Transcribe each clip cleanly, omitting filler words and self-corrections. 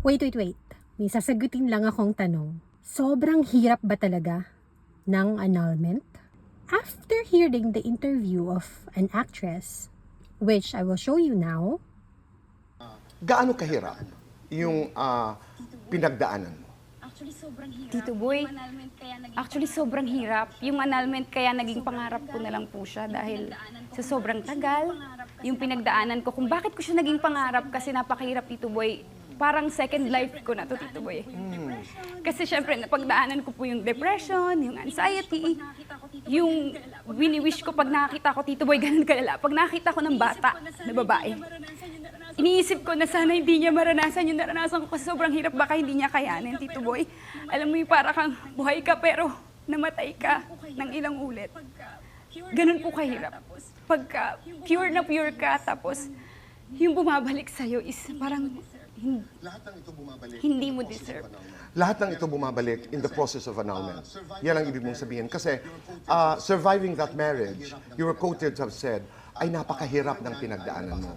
Wait. May sasagutin lang akong tanong. Sobrang hirap ba talaga ng annulment? After hearing the interview of an actress, which I will show you now, Gaano kahirap yung pinagdaanan mo? Tito Boy, actually sobrang hirap. Yung annulment kaya naging pangarap ko na lang po siya dahil sa sobrang tagal, yung pinagdaanan ko, kung bakit ko siya naging pangarap kasi napakahirap, Tito Boy. Parang second life ko na to, Tito Boy. Kasi syempre, napagdaanan ko po yung depression, yung anxiety, yung wini-wish ko pag nakakita ko, Tito Boy, ganun kalala. Pag nakakita ko ng bata na babae, iniisip ko na sana hindi niya maranasan yung naranasan ko kasi sobrang hirap, baka hindi niya kayanin, Tito Boy. Alam mo yung para kang buhay ka pero namatay ka ng ilang ulit. Ganun po kahirap. Pagka pure na pure ka, tapos yung bumabalik sa'yo is parang hindi mo deserve. Lahat ng ito bumabalik in the process of annulment. Yan ang ibig mong sabihin. Kasi surviving that marriage, you were quoted to have said, ay napakahirap ng pinagdaanan mo.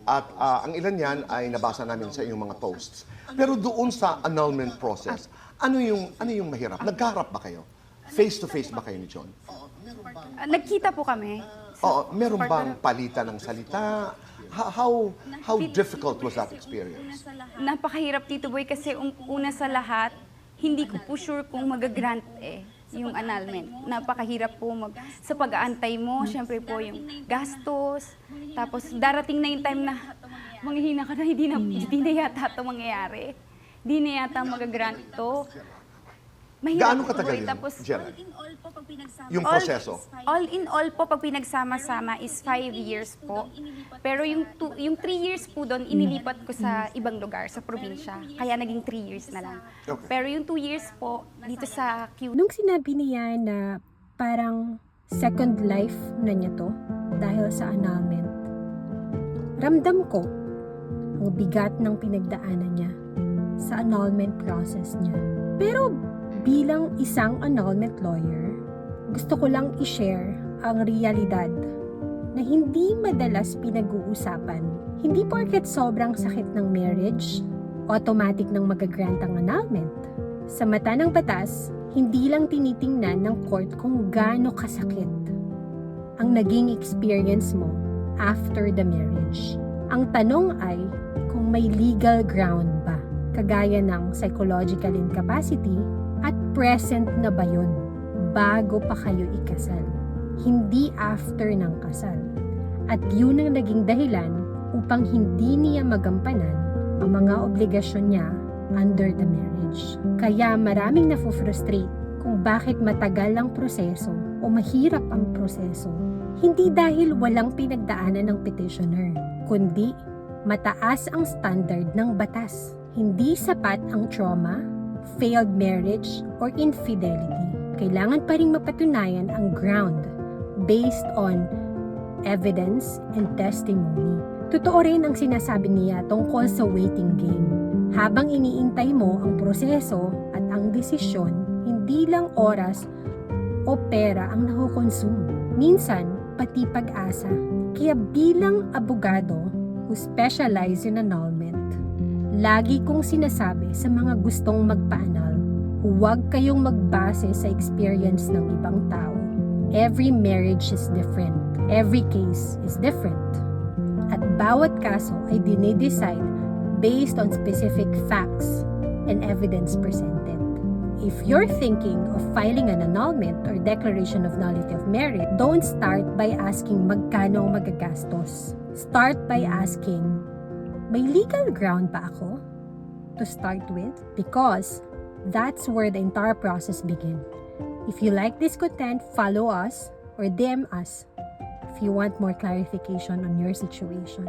At ang ilan yan ay nabasa namin sa iyong mga posts. Pero doon sa annulment process, ano yung mahirap? Nagkaharap ba kayo? Face-to-face ba kayo ni John? Nagkita po kami. Oo, meron bang palitan ng salita? How difficult was that experience? Napakahirap, Tito Boy, kasi una sa lahat, hindi ko po sure kung magagrant yung annulment. Napakahirap po sa pag-aantay mo, syempre po yung gastos, tapos darating na yung time na manghihina ka na, hindi na yata ito mangyayari. Hindi na yata magagrant to. Gaano katagal yun, tapos, Gerald? Yung proseso? All in all po, pag pinagsama-sama is 5 years po. Pero yung 3 years po doon, inilipat ko sa ibang lugar, sa probinsya. Kaya naging 3 years na lang. Okay. Pero yung 2 years po, dito sa Q. nung sinabi niya na parang second life na niya to dahil sa annulment, ramdam ko ang bigat ng pinagdaanan niya sa annulment process niya. Pero bilang isang annulment lawyer, gusto ko lang i-share ang realidad na hindi madalas pinag-uusapan. Hindi porket sobrang sakit ng marriage, automatic nang magagrant ang annulment. Sa mata ng batas, hindi lang tinitingnan ng court kung gaano kasakit ang naging experience mo after the marriage. Ang tanong ay kung may legal ground ba, kagaya ng psychological incapacity, at present na ba yun bago pa kayo ikasal? Hindi after ng kasal. At yun ang naging dahilan upang hindi niya magampanan ang mga obligasyon niya under the marriage. Kaya maraming nafo-frustrate kung bakit matagal ang proseso o mahirap ang proseso. Hindi dahil walang pinagdaanan ng petitioner, kundi mataas ang standard ng batas. Hindi sapat ang trauma, failed marriage, or infidelity. Kailangan pa rin mapatunayan ang ground based on evidence and testimony. Totoo rin ang sinasabi niya tungkol sa waiting game. Habang iniintay mo ang proseso at ang desisyon, hindi lang oras o pera ang nakukonsume. Minsan, pati pag-asa. Kaya bilang abogado who specialize in annulment, lagi kong sinasabi sa mga gustong magpa-annul, huwag kayong magbase sa experience ng ibang tao. Every marriage is different. Every case is different. At bawat kaso ay dinidecide based on specific facts and evidence presented. If you're thinking of filing an annulment or declaration of nullity of marriage, don't start by asking magkano ang magagastos. Start by asking, may legal ground ba ako to start with? Because that's where the entire process begins. If you like this content, follow us or DM us if you want more clarification on your situation.